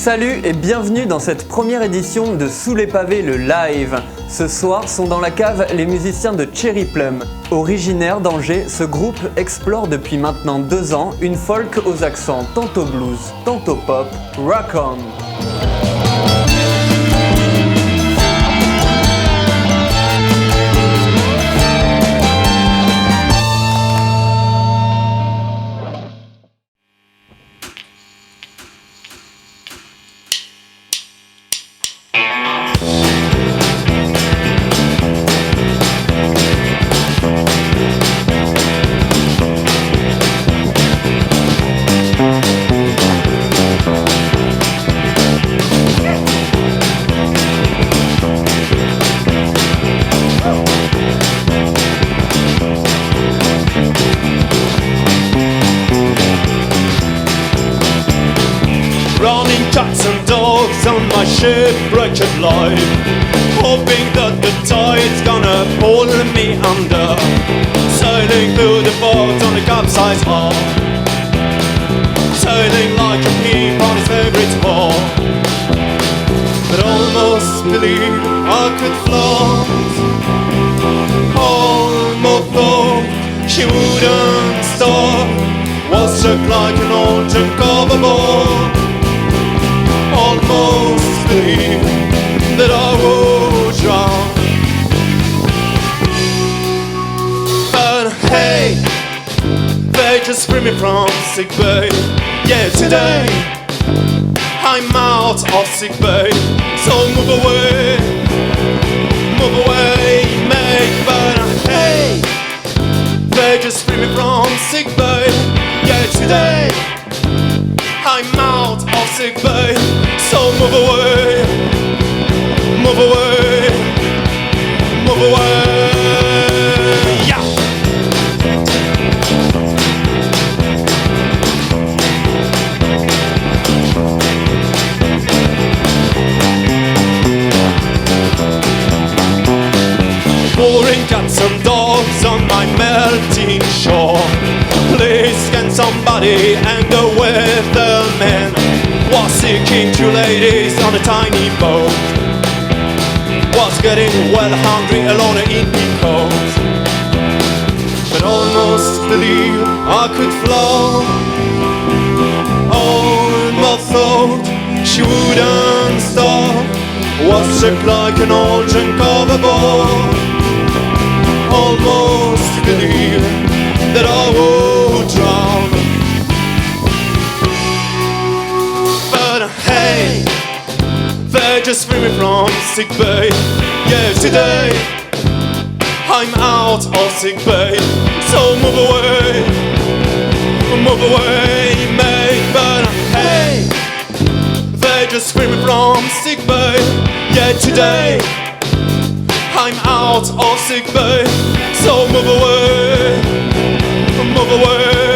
Salut et bienvenue dans cette première édition de Sous les pavés le live. Ce soir sont dans la cave les musiciens de Cherry Plum. Originaire d'Angers, ce groupe explore depuis maintenant 2 ans une folk aux accents tantôt blues, tantôt pop, rock on. Running cats and dogs on my shipwrecked life, hoping that the tide's gonna pull me under, sailing through the port on a capsized hull, sailing like a pig on his favorite hole. But almost believe I could float, almost thought she wouldn't stop, was struck like an old cover board. Almost believe that I would drown, but hey, they just free me from sick bay. Yeah, today I'm out of sick bay, so move away, mate. But hey, they just free me from sick bay. Yeah, today I'm out of sick bay, so move away, yeah. Boring cats and dogs on my melting shore. Please can somebody anger with the men? Was seeking 2 ladies on a tiny boat, was getting well hungry alone in Pico's, but almost believe I could float. Almost thought she wouldn't stop, was struck like an old cover board. Almost believe that I would drown, but hey, they just free me from sick bay. Yeah, today I'm out of sick bay, so move away, mate. But hey, they just free me from sick bay. Yeah, today I'm out of sick bay, so move away, move away.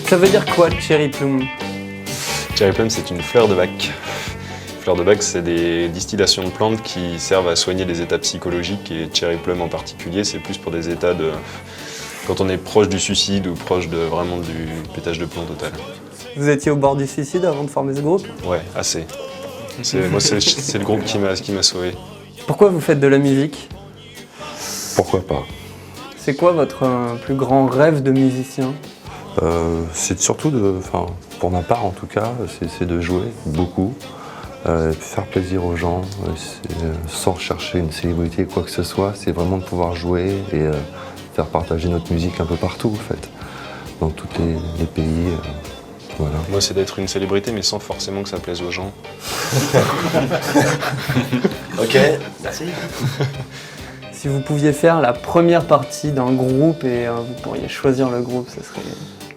Ça veut dire quoi Cherry Plum? Cherry Plum, c'est une fleur de bac. Fleur de bac, c'est des distillations de plantes qui servent à soigner des états psychologiques, et Cherry Plum en particulier, c'est plus pour des états de... quand on est proche du suicide ou proche de vraiment du pétage de plomb total. Vous étiez au bord du suicide avant de former ce groupe? Ouais, assez. Moi, c'est le groupe qui m'a sauvé. Pourquoi vous faites de la musique? Pourquoi pas? C'est quoi votre plus grand rêve de musicien? C'est surtout pour ma part en tout cas, c'est de jouer beaucoup, faire plaisir aux gens, sans chercher une célébrité ou quoi que ce soit, c'est vraiment de pouvoir jouer et faire partager notre musique un peu partout en fait, dans tous les pays. Voilà. Moi, c'est d'être une célébrité, mais sans forcément que ça plaise aux gens. Ok, merci. Si vous pouviez faire la première partie d'un groupe et vous pourriez choisir le groupe, ce serait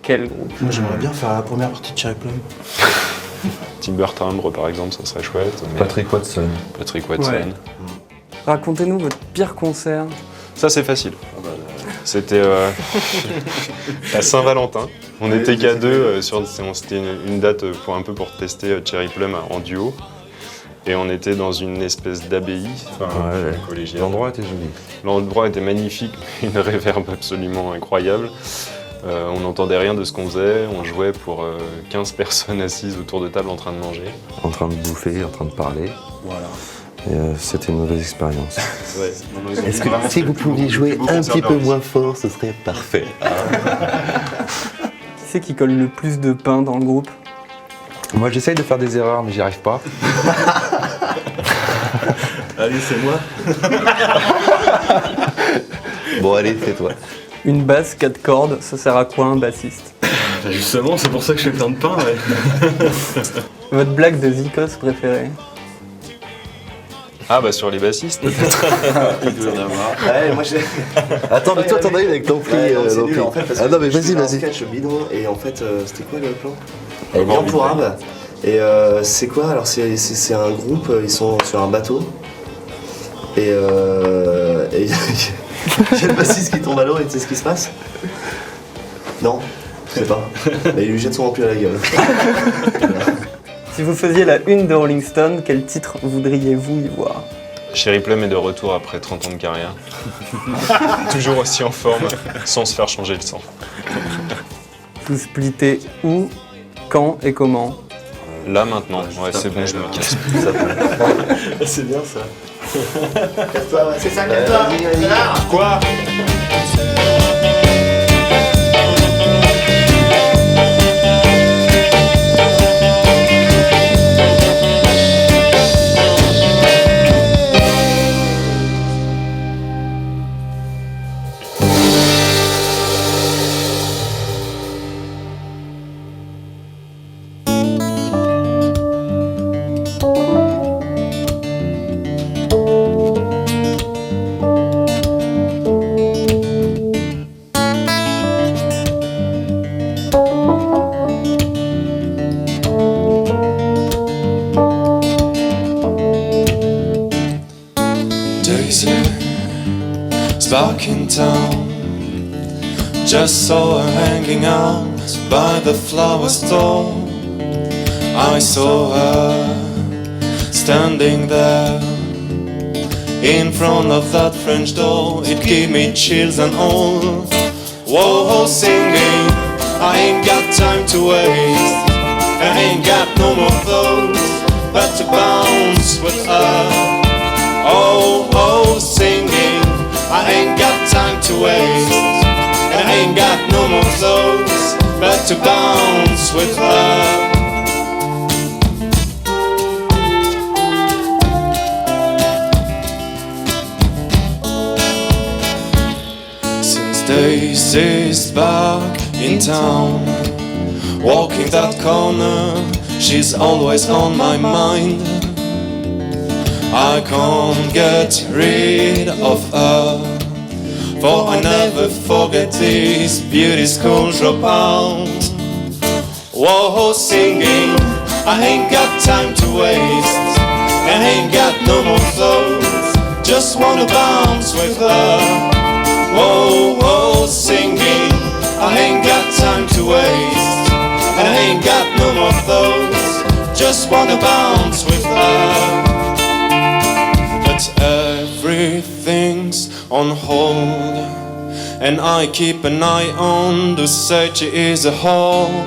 quel groupe? Moi j'aimerais bien faire la première partie de Cherry Plum. Timber Timbre, par exemple, ça serait chouette. Mais... Patrick Watson. Patrick Watson. Ouais. Racontez-nous votre pire concert. Ça, c'est facile. C'était à Saint-Valentin. On était qu'à deux. C'était une date pour tester Cherry Plum en duo. Et on était dans une espèce d'abbaye collégiale. L'endroit était joli. L'endroit était magnifique, une réverb absolument incroyable. On n'entendait rien de ce qu'on faisait. On jouait pour 15 personnes assises autour de table en train de manger. En train de bouffer, en train de parler. Voilà. Et c'était une mauvaise expérience. Ouais. Est-ce que si vous pouviez jouer un petit peu moins fort, ce serait parfait. Qui c'est qui colle le plus de pain dans le groupe? Moi, j'essaye de faire des erreurs, mais j'y arrive pas. Allez, c'est moi. Bon, allez, c'est toi. Une basse, 4 cordes, ça sert à quoi un bassiste? Justement, c'est pour ça que je fais plein de pain, ouais. Votre blague de Zikos préférée? Ah bah sur les bassistes. Il doit y en avoir. Ouais, moi j'ai. Attends, mais toi, t'en as une avec ton prix. Ouais, non, c'est nul en fait. Parce Ah non, mais que je vas-y, faisais un vas-y. sketch bidon et en fait, c'était quoi le plan Comment Bien pour Arabe. Et c'est quoi? Alors, c'est un groupe, ils sont sur un bateau. Et il y a le bassiste qui tombe à l'eau et tu sais ce qui se passe? Non, je sais pas. Mais il lui jette son ampli à la gueule. Si vous faisiez la une de Rolling Stone, quel titre voudriez-vous y voir? Cherry Plum est de retour après 30 ans de carrière. Toujours aussi en forme, sans se faire changer le sang. Vous splittez où, quand et comment? Là maintenant, ouais c'est bon, je me casse. C'est bien ça. Casse-toi, ouais, c'est ça, casse-toi. Quoi? Daisy, back in town. Just saw her hanging out by the flower store. I saw her standing there in front of that French door. It gave me chills and all. Whoa, singing, I ain't got time to waste. I ain't got no more thoughts but to bounce with her. Oh, oh, singing, I ain't got time to waste. And I ain't got no more thoughts but to bounce with her. Since Daisy's back in town, walking that corner, she's always on my mind. I can't get rid of her, for I never forget this beauty school dropout. Whoa, singing, I ain't got time to waste, and I ain't got no more thoughts, just wanna bounce with her. Whoa, whoa, singing, I ain't got time to waste, and I ain't got no more thoughts, just wanna bounce with her. But everything's on hold, and I keep an eye on the site is a whole.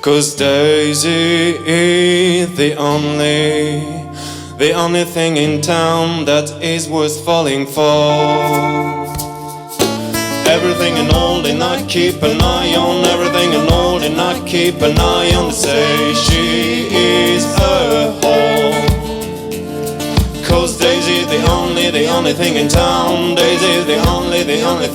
'Cause Daisy is the only thing in town that is worth falling for. Everything and all, and I keep an eye on everything and all, and I keep an eye on. Say she is a whore. 'Cause Daisy the only thing in town. Daisy the only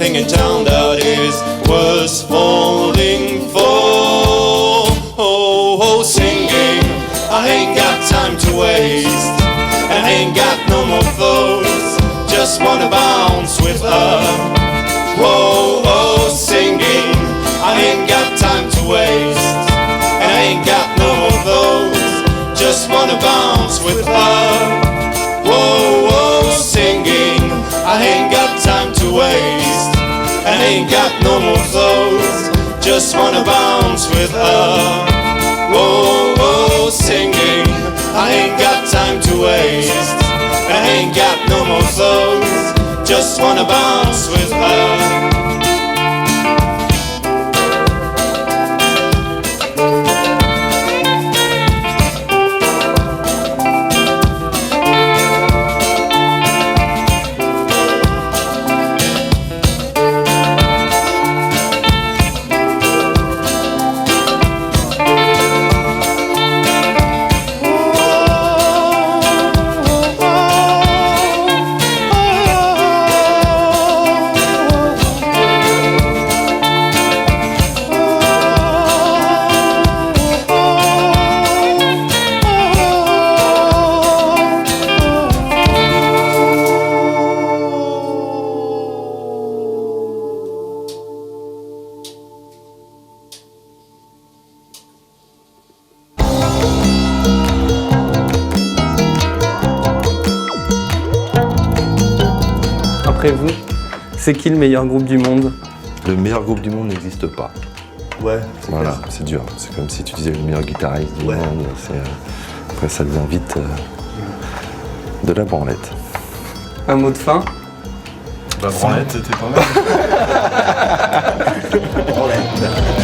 thing in town that is worth falling for. Oh, oh, singing, I ain't got time to waste, and I ain't got no more thoughts, just wanna bounce with her. Whoa, oh, singing, I ain't got time to waste, and I ain't got no more thoughts, just wanna bounce with her. Whoa, whoa, singing, I ain't ain't got no more clothes, just wanna bounce with her. Whoa, whoa, singing, I ain't got time to waste. I ain't got no more clothes, just wanna bounce with her. Après vous, c'est qui le meilleur groupe du monde? Le meilleur groupe du monde n'existe pas. Ouais, c'est Voilà, clair. c'est dur. C'est comme si tu disais le meilleur guitariste du Ouais. monde. Après, ça devient vite de la branlette. Un mot de fin? Bah, branlette, c'était pas mal. Branlette.